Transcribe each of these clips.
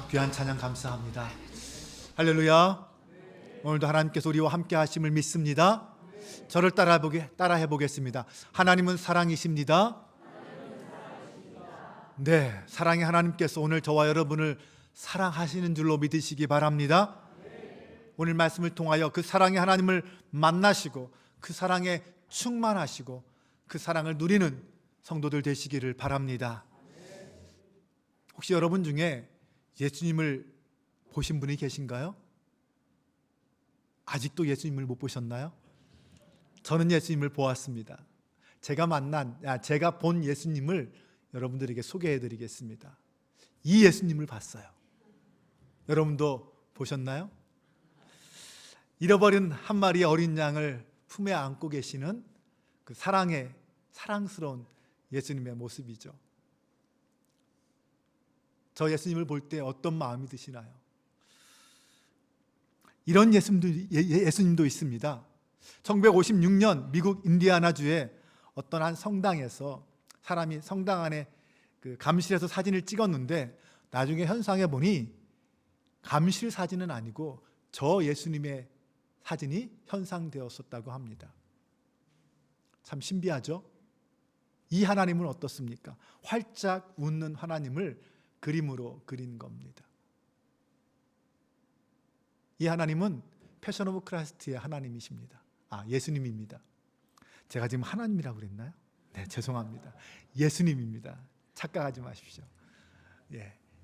귀한 찬양 감사합니다. 할렐루야. 오늘도 하나님께서 우리와 함께 하심을 믿습니다. 저를 따라해 보겠습니다. 하나님은 사랑이십니다. 네, 사랑의 하나님께서 오늘 저와 여러분을 사랑하시는 줄로 믿으시기 바랍니다. 오늘 말씀을 통하여 그 사랑의 하나님을 만나시고 그 사랑에 충만하시고 그 사랑을 누리는 성도들 되시기를 바랍니다. 혹시 여러분 중에 예수님을 보신 분이 계신가요? 아직도 예수님을 못 보셨나요? 저는 예수님을 보았습니다. 제가 본 예수님을 여러분들에게 소개해 드리겠습니다. 이 예수님을 봤어요. 여러분도 보셨나요? 잃어버린 한 마리의 어린 양을 품에 안고 계시는 그 사랑스러운 예수님의 모습이죠. 저 예수님을 볼 때 어떤 마음이 드시나요? 이런 예수님도 있습니다. 1956년 미국 인디아나주의 어떤 한 성당에서 사람이 성당 안에 그 감실에서 사진을 찍었는데 나중에 현상에 보니 감실 사진은 아니고 저 예수님의 사진이 현상되었었다고 합니다. 참 신비하죠? 이 하나님은 어떻습니까? 활짝 웃는 하나님을 그림으로 그린 겁니다. 이 하나님은 패션 오브 크라이스트의 하나님이십니다. 예수님입니다. 제가 지금 하나님이라고 그랬나요? 네, 죄송합니다. 예수님입니다. 착각하지 마십시오.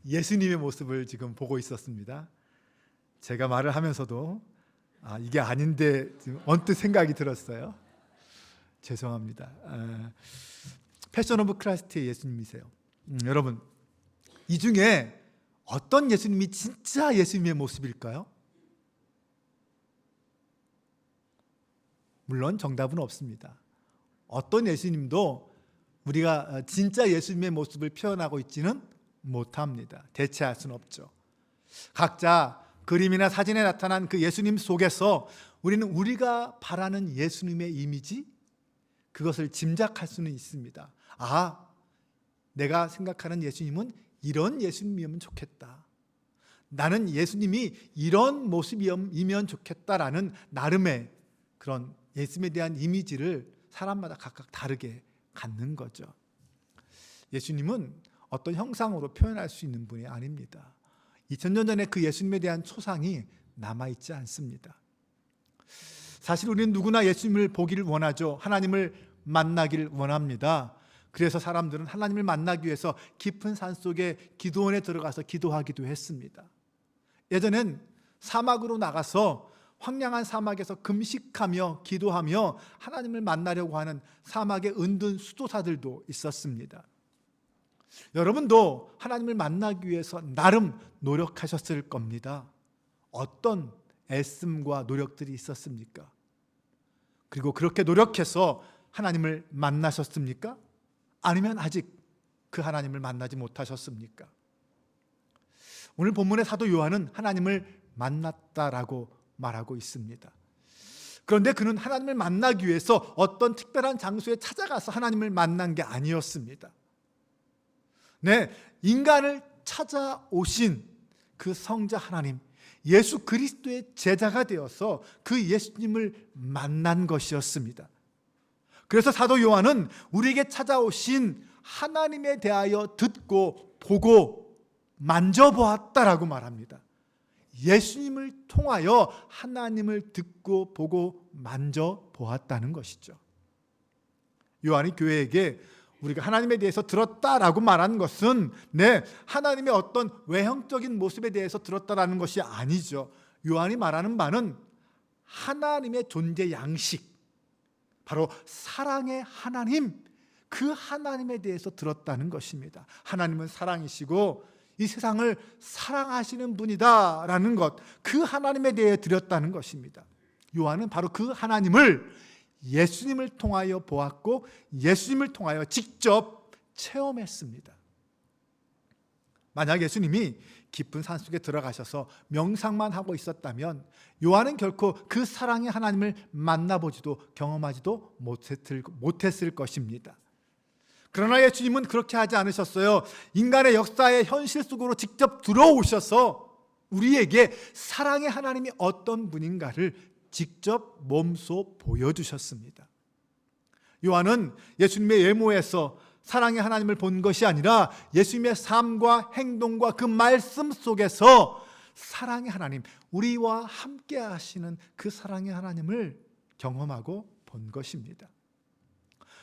예수님의 모습을 지금 보고 있었습니다. 제가 말을 하면서도 이게 아닌데 지금 언뜻 생각이 들었어요. 죄송합니다. 패션 오브 크라이스트의 예수님이세요. 여러분, 이 중에 어떤 예수님이 진짜 예수님의 모습일까요? 물론 정답은 없습니다. 어떤 예수님도 우리가 진짜 예수님의 모습을 표현하고 있지는 못합니다. 대체할 수는 없죠. 각자 그림이나 사진에 나타난 그 예수님 속에서 우리는 우리가 바라는 예수님의 이미지, 그것을 짐작할 수는 있습니다. 내가 생각하는 예수님은 이런 예수님이면 좋겠다. 나는 예수님이 이런 모습이면 좋겠다라는 나름의 그런 예수님에 대한 이미지를 사람마다 각각 다르게 갖는 거죠. 예수님은 어떤 형상으로 표현할 수 있는 분이 아닙니다. 2000년 전에 그 예수님에 대한 초상이 남아있지 않습니다. 사실 우리는 누구나 예수님을 보기를 원하죠. 하나님을 만나기를 원합니다. 그래서 사람들은 하나님을 만나기 위해서 깊은 산속에 기도원에 들어가서 기도하기도 했습니다. 예전엔 사막으로 나가서 황량한 사막에서 금식하며 기도하며 하나님을 만나려고 하는 사막의 은둔 수도사들도 있었습니다. 여러분도 하나님을 만나기 위해서 나름 노력하셨을 겁니다. 어떤 애씀과 노력들이 있었습니까? 그리고 그렇게 노력해서 하나님을 만나셨습니까? 아니면 아직 그 하나님을 만나지 못하셨습니까? 오늘 본문의 사도 요한은 하나님을 만났다라고 말하고 있습니다. 그런데 그는 하나님을 만나기 위해서 어떤 특별한 장소에 찾아가서 하나님을 만난 게 아니었습니다. 인간을 찾아오신 그 성자 하나님, 예수 그리스도의 제자가 되어서 그 예수님을 만난 것이었습니다. 그래서 사도 요한은 우리에게 찾아오신 하나님에 대하여 듣고 보고 만져보았다라고 말합니다. 예수님을 통하여 하나님을 듣고 보고 만져보았다는 것이죠. 요한이 교회에게 우리가 하나님에 대해서 들었다라고 말한 것은 하나님의 어떤 외형적인 모습에 대해서 들었다라는 것이 아니죠. 요한이 말하는 바는 하나님의 존재 양식, 바로 사랑의 하나님, 그 하나님에 대해서 들었다는 것입니다. 하나님은 사랑이시고 이 세상을 사랑하시는 분이다라는 것, 그 하나님에 대해 들었다는 것입니다. 요한은 바로 그 하나님을 예수님을 통하여 보았고 예수님을 통하여 직접 체험했습니다. 만약 예수님이 깊은 산속에 들어가셔서 명상만 하고 있었다면 요한은 결코 그 사랑의 하나님을 만나보지도 경험하지도 못했을 것입니다. 그러나 예수님은 그렇게 하지 않으셨어요. 인간의 역사의 현실 속으로 직접 들어오셔서 우리에게 사랑의 하나님이 어떤 분인가를 직접 몸소 보여주셨습니다. 요한은 예수님의 외모에서 사랑의 하나님을 본 것이 아니라 예수님의 삶과 행동과 그 말씀 속에서 사랑의 하나님, 우리와 함께 하시는 그 사랑의 하나님을 경험하고 본 것입니다.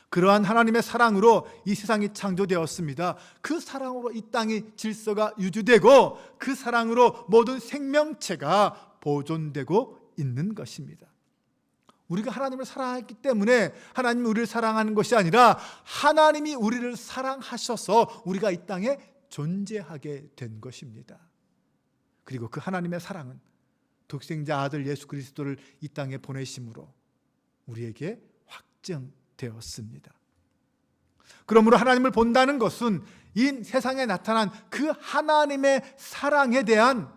그러한 하나님의 사랑으로 이 세상이 창조되었습니다. 그 사랑으로 이 땅의 질서가 유지되고 그 사랑으로 모든 생명체가 보존되고 있는 것입니다. 우리가 하나님을 사랑했기 때문에 하나님이 우리를 사랑하는 것이 아니라 하나님이 우리를 사랑하셔서 우리가 이 땅에 존재하게 된 것입니다. 그리고 그 하나님의 사랑은 독생자 아들 예수 그리스도를 이 땅에 보내심으로 우리에게 확증되었습니다. 그러므로 하나님을 본다는 것은 이 세상에 나타난 그 하나님의 사랑에 대한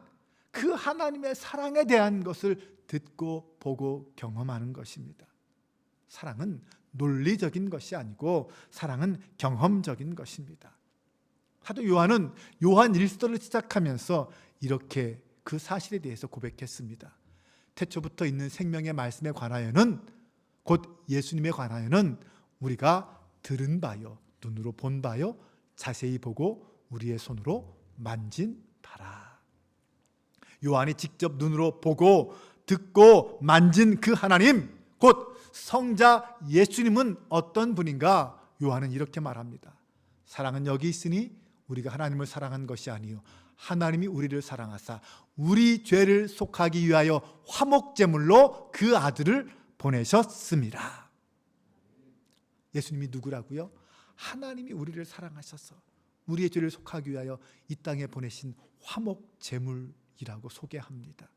것을 듣고 보고 경험하는 것입니다. 사랑은 논리적인 것이 아니고 사랑은 경험적인 것입니다. 사도 요한은 요한 1서를 시작하면서 이렇게 그 사실에 대해서 고백했습니다. 태초부터 있는 생명의 말씀에 관하여는, 곧 예수님에 관하여는 우리가 들은 바요, 눈으로 본 바요, 자세히 보고 우리의 손으로 만진 바라. 요한이 직접 눈으로 보고 듣고 만진 그 하나님, 곧 성자 예수님은 어떤 분인가? 요한은 이렇게 말합니다. 사랑은 여기 있으니 우리가 하나님을 사랑한 것이 아니요 하나님이 우리를 사랑하사 우리 죄를 속하기 위하여 화목제물로 그 아들을 보내셨습니다. 예수님이 누구라고요? 하나님이 우리를 사랑하셔서 우리의 죄를 속하기 위하여 이 땅에 보내신 화목제물이라고 소개합니다.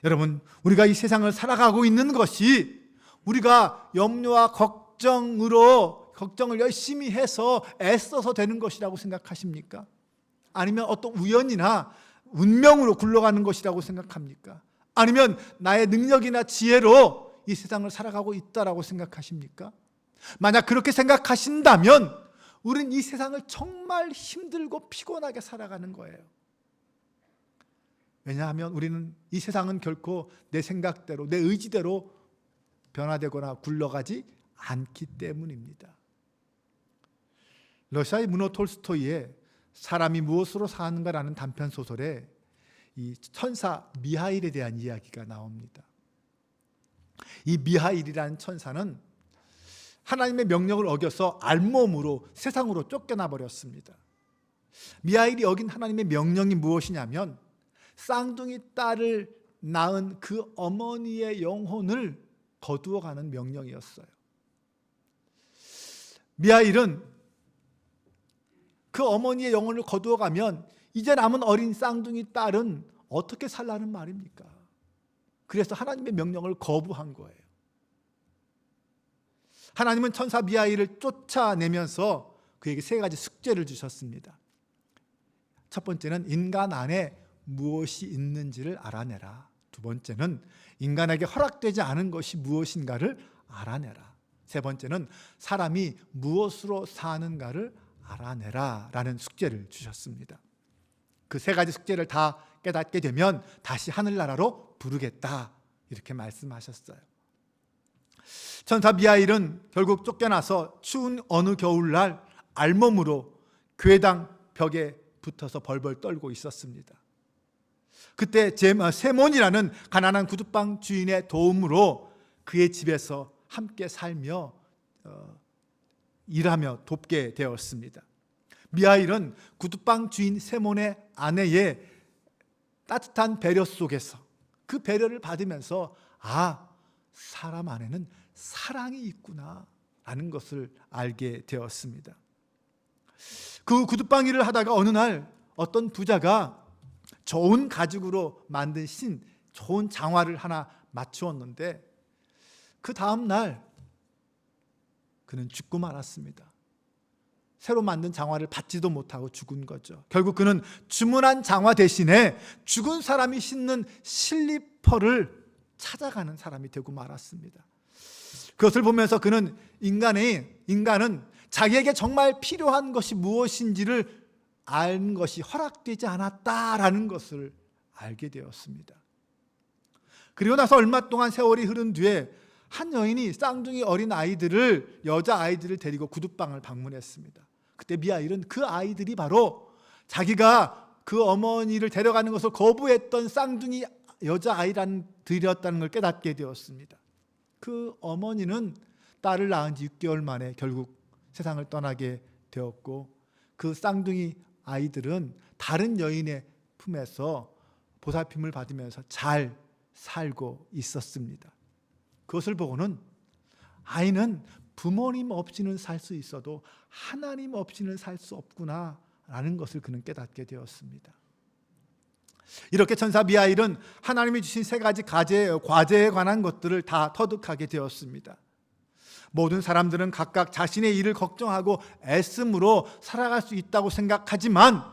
여러분, 우리가 이 세상을 살아가고 있는 것이 우리가 염려와 걱정을 열심히 해서 애써서 되는 것이라고 생각하십니까? 아니면 어떤 우연이나 운명으로 굴러가는 것이라고 생각합니까? 아니면 나의 능력이나 지혜로 이 세상을 살아가고 있다라고 생각하십니까? 만약 그렇게 생각하신다면 우리는 이 세상을 정말 힘들고 피곤하게 살아가는 거예요. 왜냐하면 우리는 이 세상은 결코 내 생각대로, 내 의지대로 변화되거나 굴러가지 않기 때문입니다. 러시아의 문호 톨스토이의 사람이 무엇으로 사는가라는 단편 소설에 이 천사 미하일에 대한 이야기가 나옵니다. 이 미하일이라는 천사는 하나님의 명령을 어겨서 알몸으로 세상으로 쫓겨나 버렸습니다. 미하일이 어긴 하나님의 명령이 무엇이냐면 쌍둥이 딸을 낳은 그 어머니의 영혼을 거두어가는 명령이었어요. 미하일은 그 어머니의 영혼을 거두어가면 이제 남은 어린 쌍둥이 딸은 어떻게 살라는 말입니까? 그래서 하나님의 명령을 거부한 거예요. 하나님은 천사 미하일을 쫓아내면서 그에게 세 가지 숙제를 주셨습니다. 첫 번째는 인간 안에 무엇이 있는지를 알아내라. 두 번째는 인간에게 허락되지 않은 것이 무엇인가를 알아내라. 세 번째는 사람이 무엇으로 사는가를 알아내라 라는 숙제를 주셨습니다. 그 세 가지 숙제를 다 깨닫게 되면 다시 하늘나라로 부르겠다 이렇게 말씀하셨어요. 천사 미하일은 결국 쫓겨나서 추운 어느 겨울날 알몸으로 교회당 벽에 붙어서 벌벌 떨고 있었습니다. 그때 세몬이라는 가난한 구두방 주인의 도움으로 그의 집에서 함께 살며 일하며 돕게 되었습니다. 미하일은 구두방 주인 세몬의 아내의 따뜻한 배려 속에서 그 배려를 받으면서 사람 안에는 사랑이 있구나 라는 것을 알게 되었습니다. 그 구두방 일을 하다가 어느 날 어떤 부자가 좋은 가죽으로 만든 좋은 장화를 하나 맞추었는데 그 다음 날 그는 죽고 말았습니다. 새로 만든 장화를 받지도 못하고 죽은 거죠. 결국 그는 주문한 장화 대신에 죽은 사람이 신는 슬리퍼를 찾아가는 사람이 되고 말았습니다. 그것을 보면서 그는 인간은 자기에게 정말 필요한 것이 무엇인지를 아는 것이 허락되지 않았다라는 것을 알게 되었습니다. 그리고 나서 얼마 동안 세월이 흐른 뒤에 한 여인이 쌍둥이 어린 아이들을, 여자아이들을 데리고 구두방을 방문했습니다. 그때 미하일은 그 아이들이 바로 자기가 그 어머니를 데려가는 것을 거부했던 쌍둥이 여자아이들이었다는 걸 깨닫게 되었습니다. 그 어머니는 딸을 낳은 지 6개월 만에 결국 세상을 떠나게 되었고, 그 쌍둥이 아이들은 다른 여인의 품에서 보살핌을 받으면서 잘 살고 있었습니다. 그것을 보고는 아이는 부모님 없이는 살 수 있어도 하나님 없이는 살 수 없구나 라는 것을 그는 깨닫게 되었습니다. 이렇게 천사 미하일은 하나님이 주신 세 가지 과제에 관한 것들을 다 터득하게 되었습니다. 모든 사람들은 각각 자신의 일을 걱정하고 애씀으로 살아갈 수 있다고 생각하지만,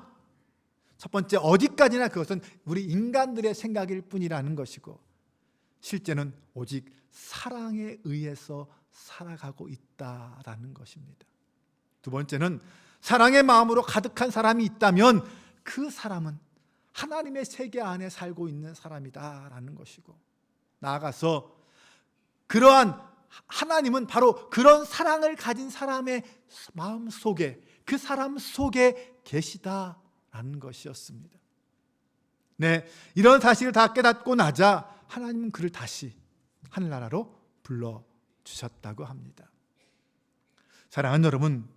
첫 번째, 어디까지나 그것은 우리 인간들의 생각일 뿐이라는 것이고, 실제는 오직 사랑에 의해서 살아가고 있다라는 것입니다. 두 번째는, 사랑의 마음으로 가득한 사람이 있다면 그 사람은 하나님의 세계 안에 살고 있는 사람이다라는 것이고, 나아가서 그러한 하나님은 바로 그런 사랑을 가진 사람의 마음 속에, 그 사람 속에 계시다라는 것이었습니다. 네, 이런 사실을 다 깨닫고 나자 하나님은 그를 다시 하늘나라로 불러주셨다고 합니다. 사랑하는 여러분,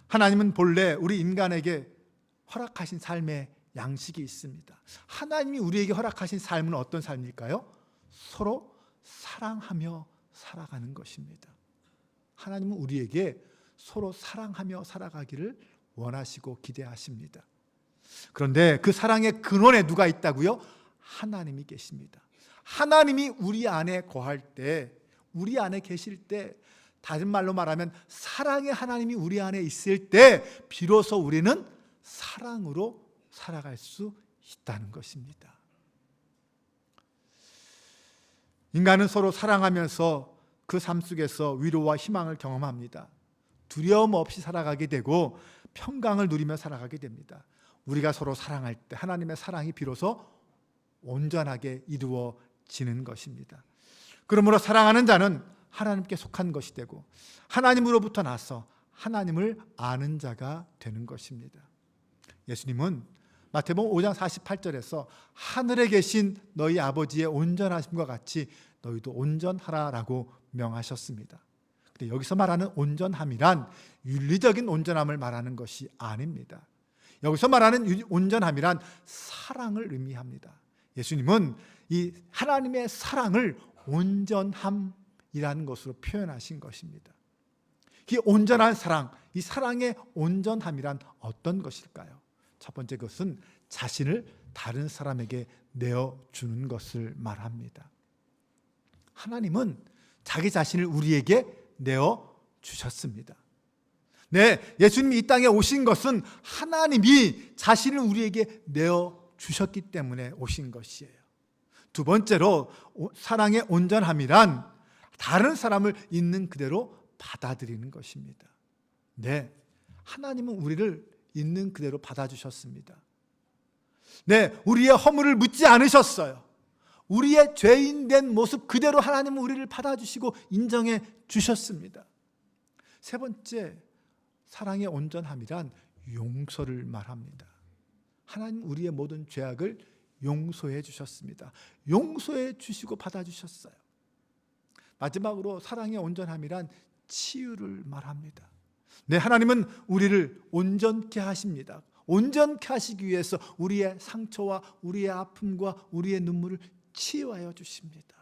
하나님은 본래 우리 인간에게 허락하신 삶의 양식이 있습니다. 하나님이 우리에게 허락하신 삶은 어떤 삶일까요? 서로 사랑하며 살아가는 것입니다. 하나님은 우리에게 서로 사랑하며 살아가기를 원하시고 기대하십니다. 그런데 그 사랑의 근원에 누가 있다고요? 하나님이 계십니다. 하나님이 우리 안에 거할 때, 우리 안에 계실 때, 다른 말로 말하면 사랑의 하나님이 우리 안에 있을 때 비로소 우리는 사랑으로 살아갈 수 있다는 것입니다. 인간은 서로 사랑하면서 그 삶 속에서 위로와 희망을 경험합니다. 두려움 없이 살아가게 되고 평강을 누리며 살아가게 됩니다. 우리가 서로 사랑할 때 하나님의 사랑이 비로소 온전하게 이루어지는 것입니다. 그러므로 사랑하는 자는 하나님께 속한 것이 되고 하나님으로부터 나서 하나님을 아는 자가 되는 것입니다. 예수님은 마태복음 5장 48절에서 하늘에 계신 너희 아버지의 온전하심과 같이 너희도 온전하라라고 명하셨습니다. 근데 여기서 말하는 온전함이란 윤리적인 온전함을 말하는 것이 아닙니다. 여기서 말하는 온전함이란 사랑을 의미합니다. 예수님은 이 하나님의 사랑을 온전함이라는 것으로 표현하신 것입니다. 이 온전한 사랑, 이 사랑의 온전함이란 어떤 것일까요? 첫 번째 것은 자신을 다른 사람에게 내어주는 것을 말합니다. 하나님은 자기 자신을 우리에게 내어주셨습니다. 네, 예수님이 이 땅에 오신 것은 하나님이 자신을 우리에게 내어주셨기 때문에 오신 것이에요. 두 번째로 사랑의 온전함이란 다른 사람을 있는 그대로 받아들이는 것입니다. 네, 하나님은 우리를 있는 그대로 받아주셨습니다. 네, 우리의 허물을 묻지 않으셨어요. 우리의 죄인된 모습 그대로 하나님은 우리를 받아주시고 인정해 주셨습니다. 세 번째, 사랑의 온전함이란 용서를 말합니다. 하나님 우리의 모든 죄악을 용서해 주셨습니다. 용서해 주시고 받아주셨어요. 마지막으로 사랑의 온전함이란 치유를 말합니다. 네, 하나님은 우리를 온전케 하십니다. 온전케 하시기 위해서 우리의 상처와 우리의 아픔과 우리의 눈물을 치유하여 주십니다.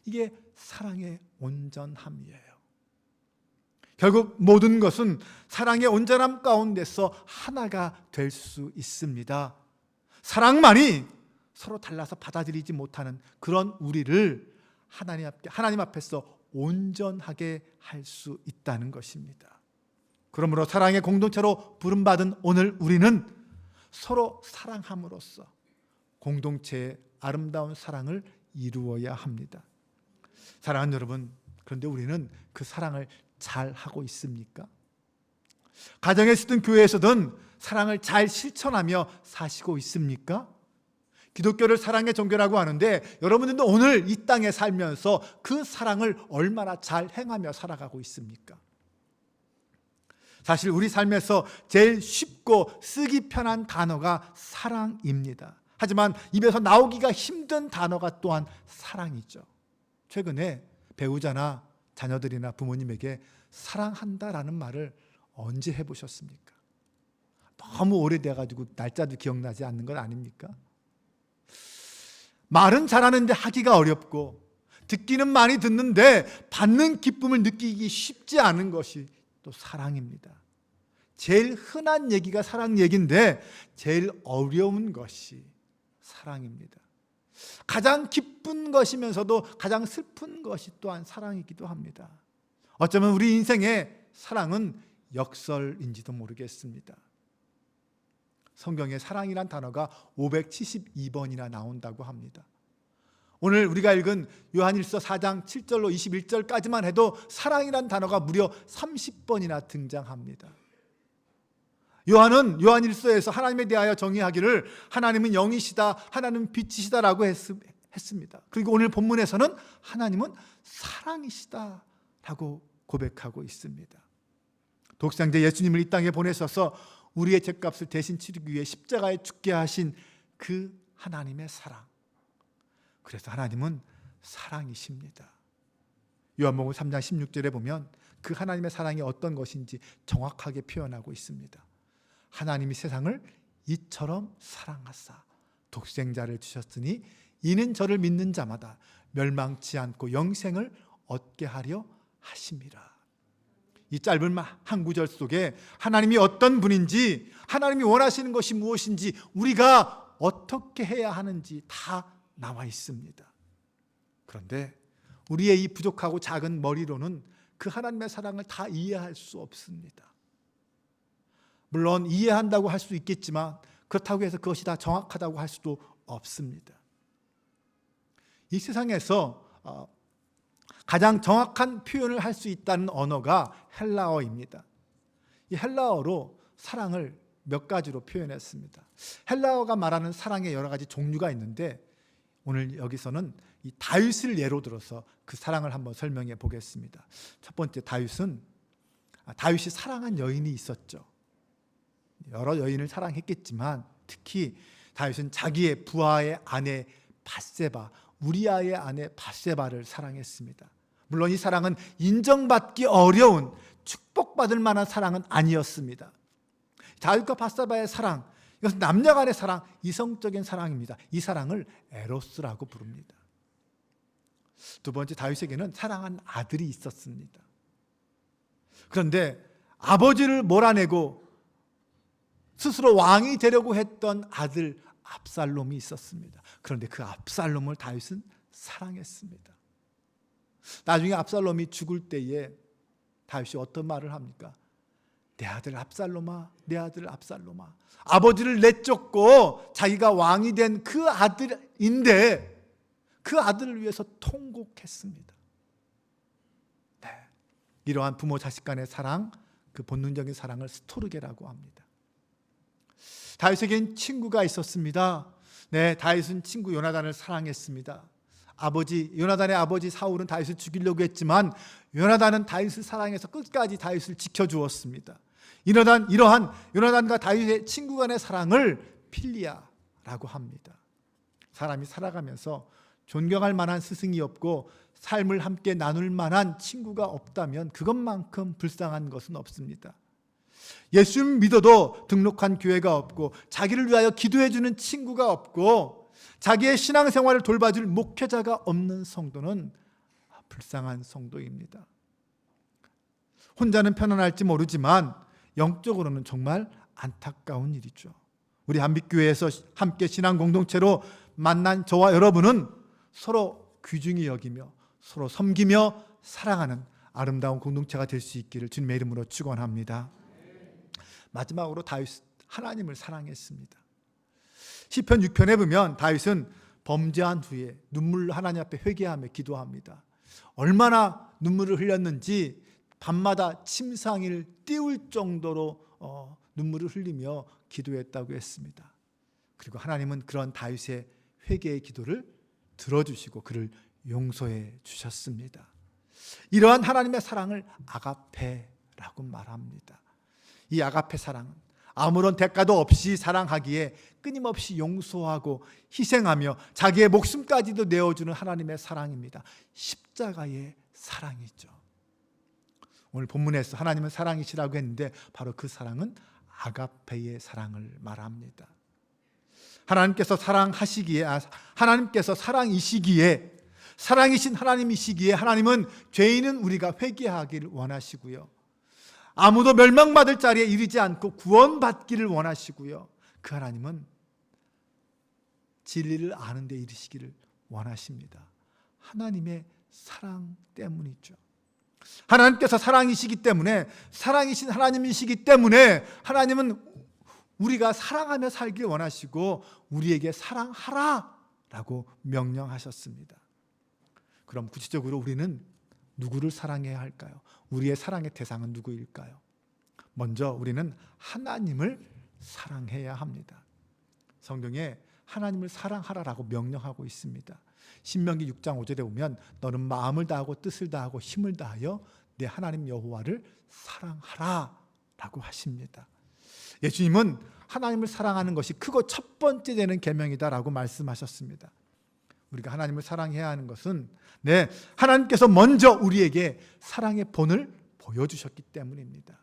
이게 사랑의 온전함이에요. 결국 모든 것은 사랑의 온전함 가운데서 하나가 될 수 있습니다. 사랑만이 서로 달라서 받아들이지 못하는 그런 우리를 하나님 앞에서 온전하게 할 수 있다는 것입니다. 그러므로 사랑의 공동체로 부름받은 오늘 우리는 서로 사랑함으로써 공동체의 아름다운 사랑을 이루어야 합니다. 사랑하는 여러분, 그런데 우리는 그 사랑을 잘 하고 있습니까? 가정에서든 교회에서든 사랑을 잘 실천하며 사시고 있습니까? 기독교를 사랑의 종교라고 하는데 여러분들도 오늘 이 땅에 살면서 그 사랑을 얼마나 잘 행하며 살아가고 있습니까? 사실 우리 삶에서 제일 쉽고 쓰기 편한 단어가 사랑입니다. 하지만 입에서 나오기가 힘든 단어가 또한 사랑이죠. 최근에 배우자나 자녀들이나 부모님에게 사랑한다라는 말을 언제 해보셨습니까? 너무 오래돼가지고 날짜도 기억나지 않는 건 아닙니까? 말은 잘하는데 하기가 어렵고 듣기는 많이 듣는데 받는 기쁨을 느끼기 쉽지 않은 것이 또 사랑입니다. 제일 흔한 얘기가 사랑 얘기인데 제일 어려운 것이 사랑입니다. 가장 기쁜 것이면서도 가장 슬픈 것이 또한 사랑이기도 합니다. 어쩌면 우리 인생의 사랑은 역설인지도 모르겠습니다. 성경에 사랑이란 단어가 572번이나 나온다고 합니다. 오늘 우리가 읽은 요한일서 4장 7절로 21절까지만 해도 사랑이란 단어가 무려 30번이나 등장합니다. 요한은 요한일서에서 하나님에 대하여 정의하기를 하나님은 영이시다, 하나님은 빛이시다라고 했습니다. 그리고 오늘 본문에서는 하나님은 사랑이시다라고 고백하고 있습니다. 독생자 예수님을 이 땅에 보내셔서 우리의 죄값을 대신 치르기 위해 십자가에 죽게 하신 그 하나님의 사랑. 그래서 하나님은 사랑이십니다. 요한복음 3장 16절에 보면 그 하나님의 사랑이 어떤 것인지 정확하게 표현하고 있습니다. 하나님이 세상을 이처럼 사랑하사 독생자를 주셨으니 이는 저를 믿는 자마다 멸망치 않고 영생을 얻게 하려 하심이라. 이 짧은 한 구절 속에 하나님이 어떤 분인지, 하나님이 원하시는 것이 무엇인지, 우리가 어떻게 해야 하는지 다 나와 있습니다. 그런데 우리의 이 부족하고 작은 머리로는 그 하나님의 사랑을 다 이해할 수 없습니다. 물론 이해한다고 할 수 있겠지만 그렇다고 해서 그것이 다 정확하다고 할 수도 없습니다. 이 세상에서 가장 정확한 표현을 할 수 있다는 언어가 헬라어입니다. 이 헬라어로 사랑을 몇 가지로 표현했습니다. 헬라어가 말하는 사랑의 여러 가지 종류가 있는데 오늘 여기서는 이 다윗을 예로 들어서 그 사랑을 한번 설명해 보겠습니다. 첫 번째, 다윗이 사랑한 여인이 있었죠. 여러 여인을 사랑했겠지만 특히 다윗은 자기의 부하의 아내 밧세바, 우리아의 아내 밧세바를 사랑했습니다. 물론 이 사랑은 인정받기 어려운, 축복받을 만한 사랑은 아니었습니다. 다윗과 밧세바의 사랑, 이것은 남녀 간의 사랑, 이성적인 사랑입니다. 이 사랑을 에로스라고 부릅니다. 두 번째, 다윗에게는 사랑한 아들이 있었습니다. 그런데 아버지를 몰아내고 스스로 왕이 되려고 했던 아들 압살롬이 있었습니다. 그런데 그 압살롬을 다윗은 사랑했습니다. 나중에 압살롬이 죽을 때에 다윗이 어떤 말을 합니까? 내 아들 압살롬아, 내 아들 압살롬아. 아버지를 내쫓고 자기가 왕이 된 그 아들인데 그 아들을 위해서 통곡했습니다. 네. 이러한 부모 자식 간의 사랑, 그 본능적인 사랑을 스토르게라고 합니다. 다윗에겐 친구가 있었습니다. 네, 다윗은 친구 요나단을 사랑했습니다. 요나단의 아버지 사울은 다윗을 죽이려고 했지만 요나단은 다윗을 사랑해서 끝까지 다윗을 지켜주었습니다. 이러한 요나단과 다윗의 친구 간의 사랑을 필리아라고 합니다. 사람이 살아가면서 존경할 만한 스승이 없고 삶을 함께 나눌 만한 친구가 없다면 그것만큼 불쌍한 것은 없습니다. 예수 믿어도 등록한 교회가 없고 자기를 위하여 기도해주는 친구가 없고 자기의 신앙생활을 돌봐줄 목회자가 없는 성도는 불쌍한 성도입니다. 혼자는 편안할지 모르지만 영적으로는 정말 안타까운 일이죠. 우리 한빛교회에서 함께 신앙 공동체로 만난 저와 여러분은 서로 귀중히 여기며 서로 섬기며 사랑하는 아름다운 공동체가 될 수 있기를 주님의 이름으로 축원합니다. 마지막으로 다윗 하나님을 사랑했습니다. 시편 6편에 보면 다윗은 범죄한 후에 눈물로 하나님 앞에 회개하며 기도합니다. 얼마나 눈물을 흘렸는지 밤마다 침상을 띄울 정도로 눈물을 흘리며 기도했다고 했습니다. 그리고 하나님은 그런 다윗의 회개의 기도를 들어주시고 그를 용서해 주셨습니다. 이러한 하나님의 사랑을 아가페라고 말합니다. 이 아가페 사랑은 아무런 대가도 없이 사랑하기에 끊임없이 용서하고 희생하며 자기의 목숨까지도 내어주는 하나님의 사랑입니다. 십자가의 사랑이죠. 오늘 본문에서 하나님은 사랑이시라고 했는데 바로 그 사랑은 아가페의 사랑을 말합니다. 하나님께서 사랑하시기에, 하나님께서 사랑이시기에, 사랑이신 하나님이시기에 하나님은 죄인은 우리가 회개하기를 원하시고요, 아무도 멸망받을 자리에 이르지 않고 구원받기를 원하시고요, 그 하나님은 진리를 아는 데 이르시기를 원하십니다. 하나님의 사랑 때문이죠. 하나님께서 사랑이시기 때문에, 사랑이신 하나님이시기 때문에 하나님은 우리가 사랑하며 살길 원하시고 우리에게 사랑하라 라고 명령하셨습니다. 그럼 구체적으로 우리는 누구를 사랑해야 할까요? 우리의 사랑의 대상은 누구일까요? 먼저 우리는 하나님을 사랑해야 합니다. 성경에 하나님을 사랑하라라고 명령하고 있습니다. 신명기 6장 5절에 보면 너는 마음을 다하고 뜻을 다하고 힘을 다하여 내 하나님 여호와를 사랑하라 라고 하십니다. 예수님은 하나님을 사랑하는 것이 크고 첫 번째 되는 계명이다라고 말씀하셨습니다. 우리가 하나님을 사랑해야 하는 것은 하나님께서 먼저 우리에게 사랑의 본을 보여주셨기 때문입니다.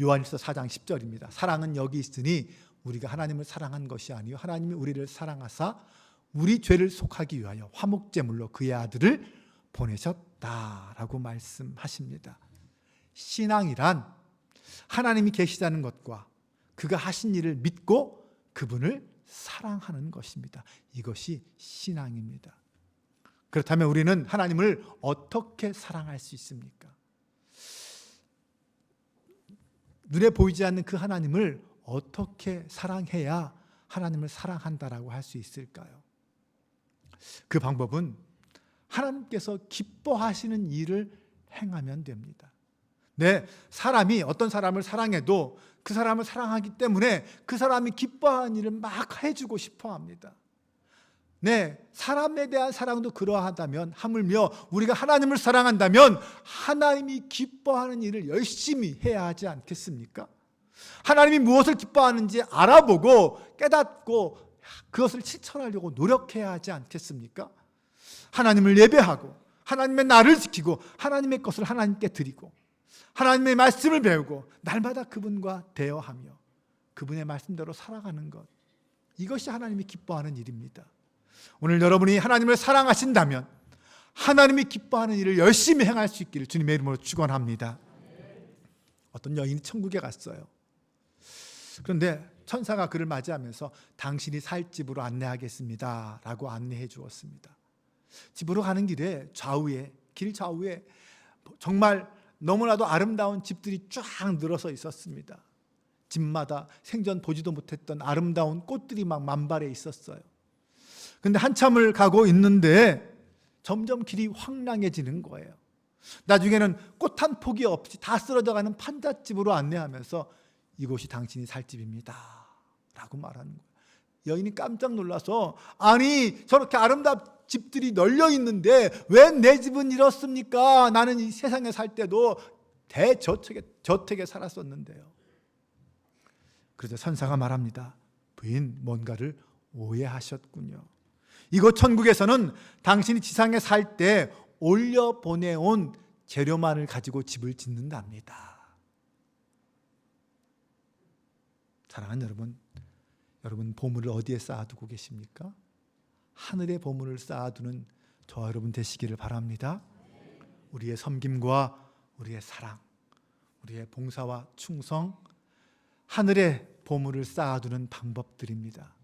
요한일서 4장 10절입니다. 사랑은 여기 있으니 우리가 하나님을 사랑한 것이 아니요 하나님이 우리를 사랑하사 우리 죄를 속하기 위하여 화목제물로 그의 아들을 보내셨다라고 말씀하십니다. 신앙이란 하나님이 계시다는 것과 그가 하신 일을 믿고 그분을 사랑하는 것입니다. 이것이 신앙입니다. 그렇다면 우리는 하나님을 어떻게 사랑할 수 있습니까? 눈에 보이지 않는 그 하나님을 어떻게 사랑해야 하나님을 사랑한다라고 할 수 있을까요? 그 방법은 하나님께서 기뻐하시는 일을 행하면 됩니다. 사람이 어떤 사람을 사랑해도 그 사람을 사랑하기 때문에 그 사람이 기뻐하는 일을 막 해주고 싶어 합니다. 사람에 대한 사랑도 그러하다면 하물며 우리가 하나님을 사랑한다면 하나님이 기뻐하는 일을 열심히 해야 하지 않겠습니까? 하나님이 무엇을 기뻐하는지 알아보고 깨닫고 그것을 실천하려고 노력해야 하지 않겠습니까? 하나님을 예배하고 하나님의 날을 지키고 하나님의 것을 하나님께 드리고 하나님의 말씀을 배우고 날마다 그분과 대화하며 그분의 말씀대로 살아가는 것, 이것이 하나님이 기뻐하는 일입니다. 오늘 여러분이 하나님을 사랑하신다면 하나님이 기뻐하는 일을 열심히 행할 수 있기를 주님의 이름으로 축원합니다. 어떤 여인이 천국에 갔어요. 그런데 천사가 그를 맞이하면서 당신이 살 집으로 안내하겠습니다 라고 안내해 주었습니다. 집으로 가는 길에 길 좌우에 정말 너무나도 아름다운 집들이 쫙 늘어서 있었습니다. 집마다 생전 보지도 못했던 아름다운 꽃들이 막 만발해 있었어요. 근데 한참을 가고 있는데 점점 길이 황량해지는 거예요. 나중에는 꽃 한 폭이 없이 다 쓰러져가는 판잣집으로 안내하면서 이곳이 당신이 살 집입니다 라고 말하는 거예요. 여인이 깜짝 놀라서 아니 저렇게 아름다운 집들이 널려 있는데 왜 내 집은 이렇습니까? 나는 이 세상에 살 때도 대저택에 살았었는데요. 그래서 선사가 말합니다. 부인, 뭔가를 오해하셨군요. 이곳 천국에서는 당신이 지상에 살 때 올려 보내온 재료만을 가지고 집을 짓는답니다. 사랑하는 여러분 보물을 어디에 쌓아두고 계십니까? 하늘의 보물을 쌓아두는 저와 여러분 되시기를 바랍니다. 우리의 섬김과 우리의 사랑, 우리의 봉사와 충성, 하늘의 보물을 쌓아두는 방법들입니다.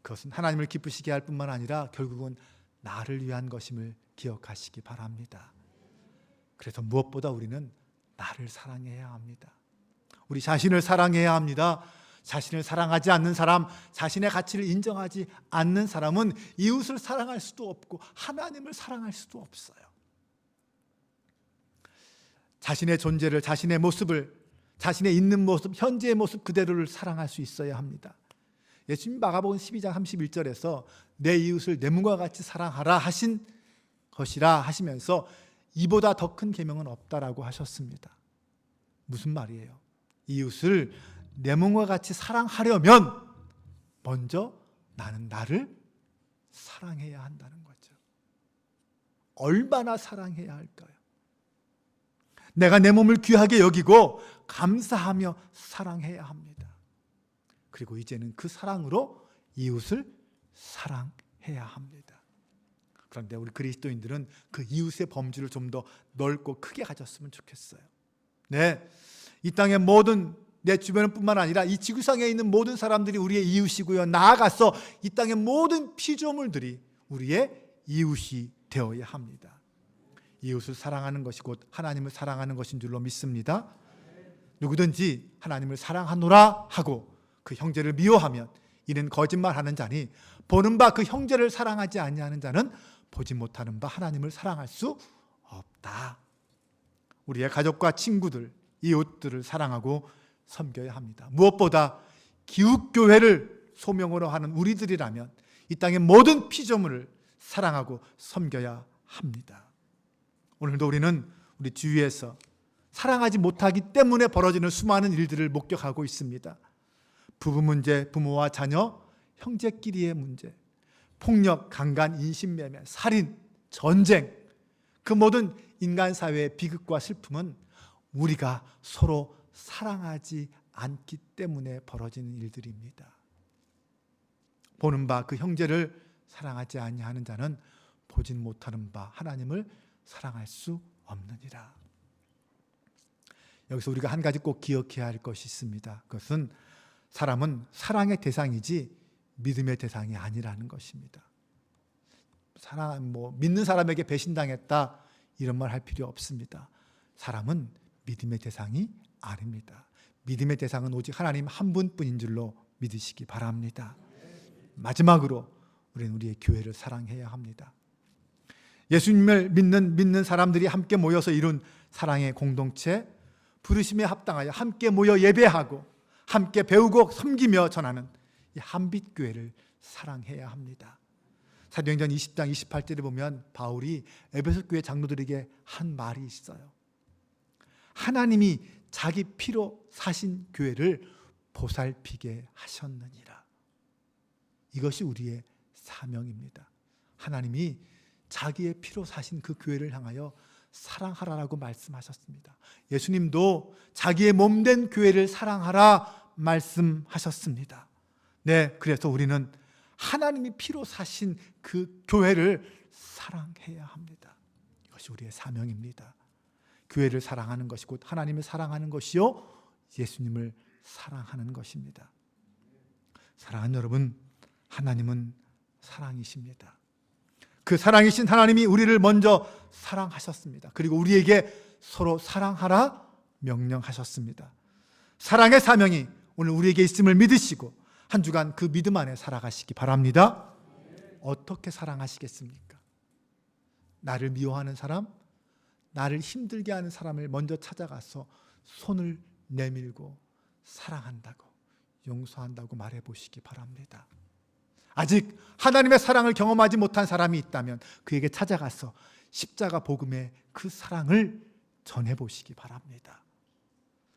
그것은 하나님을 기쁘시게 할 뿐만 아니라 결국은 나를 위한 것임을 기억하시기 바랍니다. 그래서 무엇보다 우리는 나를 사랑해야 합니다. 우리 자신을 사랑해야 합니다. 자신을 사랑하지 않는 사람, 자신의 가치를 인정하지 않는 사람은 이웃을 사랑할 수도 없고 하나님을 사랑할 수도 없어요. 자신의 존재를, 자신의 모습을, 자신의 있는 모습, 현재의 모습 그대로를 사랑할 수 있어야 합니다. 예수님 마가복음 12장 31절에서 내 이웃을 내 몸과 같이 사랑하라 하신 것이라 하시면서 이보다 더 큰 계명은 없다라고 하셨습니다. 무슨 말이에요? 이웃을 내 몸과 같이 사랑하려면 먼저 나는 나를 사랑해야 한다는 거죠. 얼마나 사랑해야 할까요? 내가 내 몸을 귀하게 여기고 감사하며 사랑해야 합니다. 그리고 이제는 그 사랑으로 이웃을 사랑해야 합니다. 그런데 우리 그리스도인들은 그 이웃의 범주를 좀 더 넓고 크게 가졌으면 좋겠어요. 네, 이 땅의 모든 내 주변뿐만 아니라 이 지구상에 있는 모든 사람들이 우리의 이웃이고요. 나아가서 이 땅의 모든 피조물들이 우리의 이웃이 되어야 합니다. 이웃을 사랑하는 것이 곧 하나님을 사랑하는 것인 줄로 믿습니다. 누구든지 하나님을 사랑하노라 하고 그 형제를 미워하면 이는 거짓말하는 자니 보는 바 그 형제를 사랑하지 아니하는 자는 보지 못하는 바 하나님을 사랑할 수 없다. 우리의 가족과 친구들, 이웃들을 사랑하고 섬겨야 합니다. 무엇보다 기웃교회를 소명으로 하는 우리들이라면 이 땅의 모든 피조물을 사랑하고 섬겨야 합니다. 오늘도 우리는 우리 주위에서 사랑하지 못하기 때문에 벌어지는 수많은 일들을 목격하고 있습니다. 부부 문제, 부모와 자녀, 형제끼리의 문제, 폭력, 강간, 인신매매, 살인, 전쟁, 그 모든 인간 사회의 비극과 슬픔은 우리가 서로 사랑하지 않기 때문에 벌어지는 일들입니다. 보는 바 그 형제를 사랑하지 아니하는 자는 보진 못하는 바 하나님을 사랑할 수 없느니라. 여기서 우리가 한 가지 꼭 기억해야 할 것이 있습니다. 그것은 사람은 사랑의 대상이지 믿음의 대상이 아니라는 것입니다. 믿는 사람에게 배신당했다 이런 말 할 필요 없습니다. 사람은 믿음의 대상이 아닙니다. 믿음의 대상은 오직 하나님 한 분뿐인 줄로 믿으시기 바랍니다. 마지막으로 우리는 우리의 교회를 사랑해야 합니다. 예수님을 믿는 사람들이 함께 모여서 이룬 사랑의 공동체, 부르심에 합당하여 함께 모여 예배하고 함께 배우고 섬기며 전하는 이 한빛교회를 사랑해야 합니다. 사도행전 20장 28절에 보면 바울이 에베소 교회 장로들에게 한 말이 있어요. 하나님이 자기 피로 사신 교회를 보살피게 하셨느니라. 이것이 우리의 사명입니다. 하나님이 자기의 피로 사신 그 교회를 향하여 사랑하라라고 말씀하셨습니다. 예수님도 자기의 몸된 교회를 사랑하라 말씀하셨습니다. 네, 그래서 우리는 하나님이 피로 사신 그 교회를 사랑해야 합니다. 이것이 우리의 사명입니다. 교회를 사랑하는 것이 곧 하나님을 사랑하는 것이요 예수님을 사랑하는 것입니다. 사랑하는 여러분, 하나님은 사랑이십니다. 그 사랑이신 하나님이 우리를 먼저 사랑하셨습니다. 그리고 우리에게 서로 사랑하라 명령하셨습니다. 사랑의 사명이 오늘 우리에게 있음을 믿으시고 한 주간 그 믿음 안에 살아가시기 바랍니다. 어떻게 사랑하시겠습니까? 나를 미워하는 사람, 나를 힘들게 하는 사람을 먼저 찾아가서 손을 내밀고 사랑한다고, 용서한다고 말해보시기 바랍니다. 아직 하나님의 사랑을 경험하지 못한 사람이 있다면 그에게 찾아가서 십자가 복음의 그 사랑을 전해보시기 바랍니다.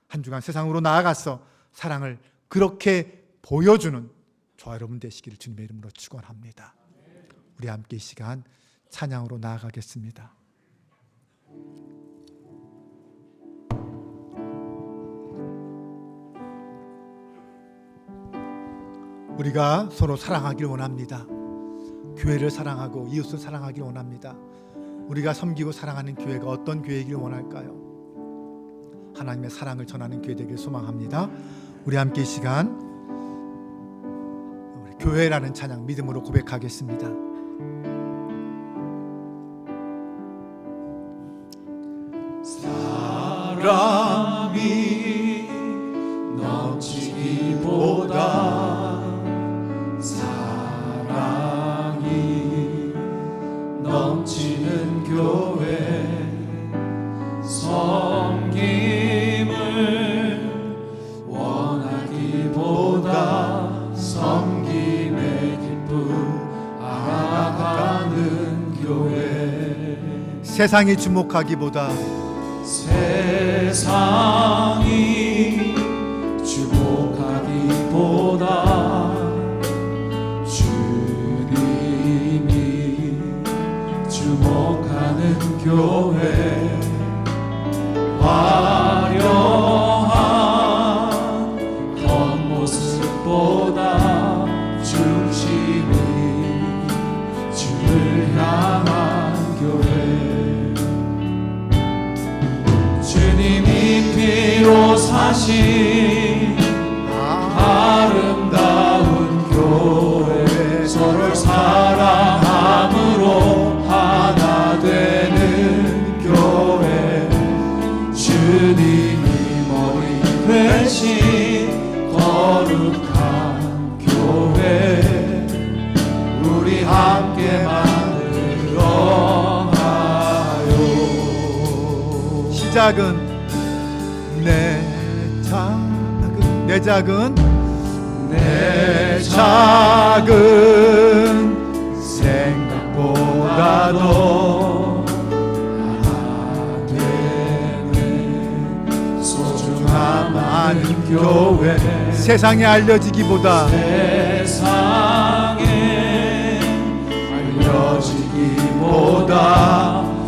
한 주간 세상으로 나아가서 사랑을 그렇게 보여주는 저와 여러분 되시기를 주님의 이름으로 축원합니다. 우리 함께 이 시간 찬양으로 나아가겠습니다. 우리가 서로 사랑하기를 원합니다. 교회를 사랑하고 이웃을 사랑하기를 원합니다. 우리가 섬기고 사랑하는 교회가 어떤 교회이길 원할까요? 하나님의 사랑을 전하는 교회 되길 소망합니다. 우리 함께 이 시간 우리 교회라는 찬양 믿음으로 고백하겠습니다. 사랑이 넘치기보다 사랑이 넘치는 교회 세상이 주목하기보다 세상이 주목하기보다 주님이 주목하는 교회, 화려한 겉모습보다 중심이 주를 향한 교회, 주님이 피로 사신 아름다운 교회, 서로를 사랑함으로 하나 되는 교회, 주님이 머리 되신 거룩한 교회, 우리 함께 만들어 가요. 시작은 내 작은 생각보다도 하나 되는 소중함 많은 교회, 세상에 알려지기보다 세상에 알려지기보다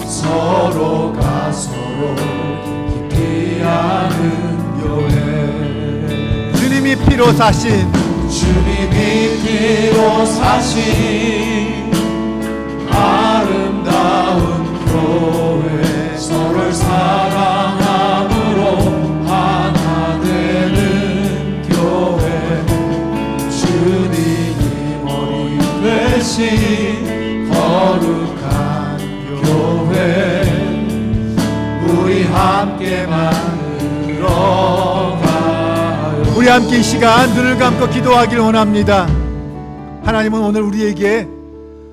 서로가 서로 깊이 아는 교회, 주님이 피로 사신 주님이 피로 사신 아름다운 교회, 서로를 사랑함으로 하나 되는 교회, 주님이 머리 되신 거룩한 교회, 우리 함께 만들어 가요. 우리 함께 이 시간 눈을 감고 기도하기를 원합니다. 하나님은 오늘 우리에게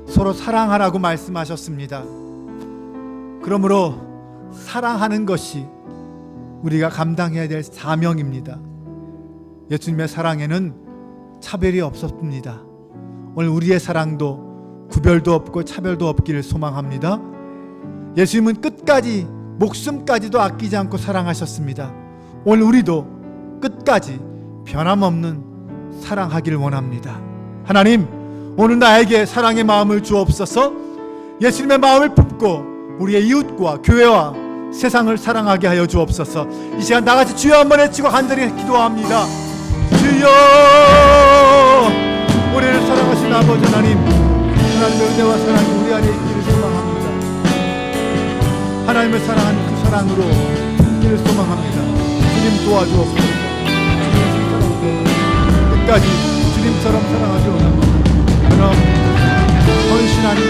서로 사랑하라고 말씀하셨습니다. 그러므로 사랑하는 것이 우리가 감당해야 될 사명입니다. 예수님의 사랑에는 차별이 없었습니다. 오늘 우리의 사랑도 구별도 없고 차별도 없기를 소망합니다. 예수님은 끝까지 목숨까지도 아끼지 않고 사랑하셨습니다. 오늘 우리도 끝까지 변함없는 사랑하기를 원합니다. 하나님, 오늘 나에게 사랑의 마음을 주옵소서. 예수님의 마음을 품고 우리의 이웃과 교회와 세상을 사랑하게 하여 주옵소서. 이 시간 나같이 주여 한번 외치고 간절히 기도합니다. 주여, 우리를 사랑하신 아버지 하나님, 하나님의 은혜와 사랑이 우리 안에 있기를 소망합니다. 하나님을 사랑하는 그 사랑으로 있기를 소망합니다. 주님 도와주옵소서. 끝까지 주님처럼 사랑하기 원합니다. 그럼 헌신하는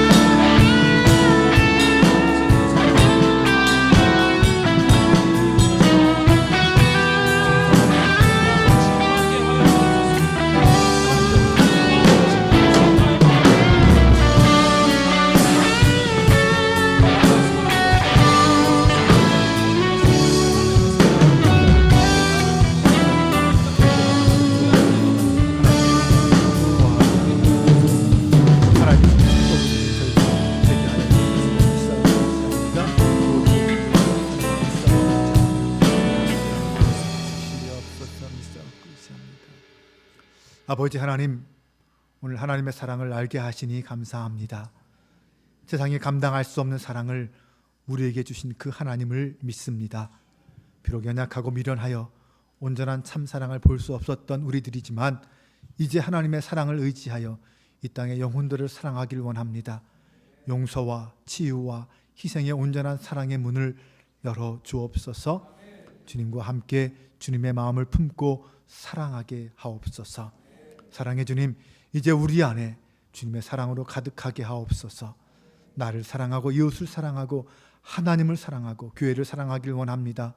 아버지 하나님, 오늘 하나님의 사랑을 알게 하시니 감사합니다. 세상에 감당할 수 없는 사랑을 우리에게 주신 그 하나님을 믿습니다. 비록 연약하고 미련하여 온전한 참사랑을 볼 수 없었던 우리들이지만 이제 하나님의 사랑을 의지하여 이 땅의 영혼들을 사랑하기를 원합니다. 용서와 치유와 희생의 온전한 사랑의 문을 열어 주옵소서. 주님과 함께 주님의 마음을 품고 사랑하게 하옵소서. 사랑의 주님, 이제 우리 안에 주님의 사랑으로 가득하게 하옵소서. 나를 사랑하고 이웃을 사랑하고 하나님을 사랑하고 교회를 사랑하길 원합니다.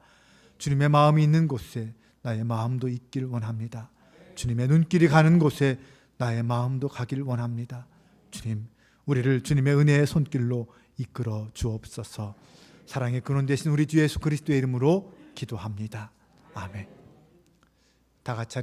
주님의 마음이 있는 곳에 나의 마음도 있길 원합니다. 주님의 눈길이 가는 곳에 나의 마음도 가길 원합니다. 주님, 우리를 주님의 은혜의 손길로 이끌어 주옵소서. 사랑의 근원 되신 우리 주 예수 그리스도의 이름으로 기도합니다. 아멘. 다 같이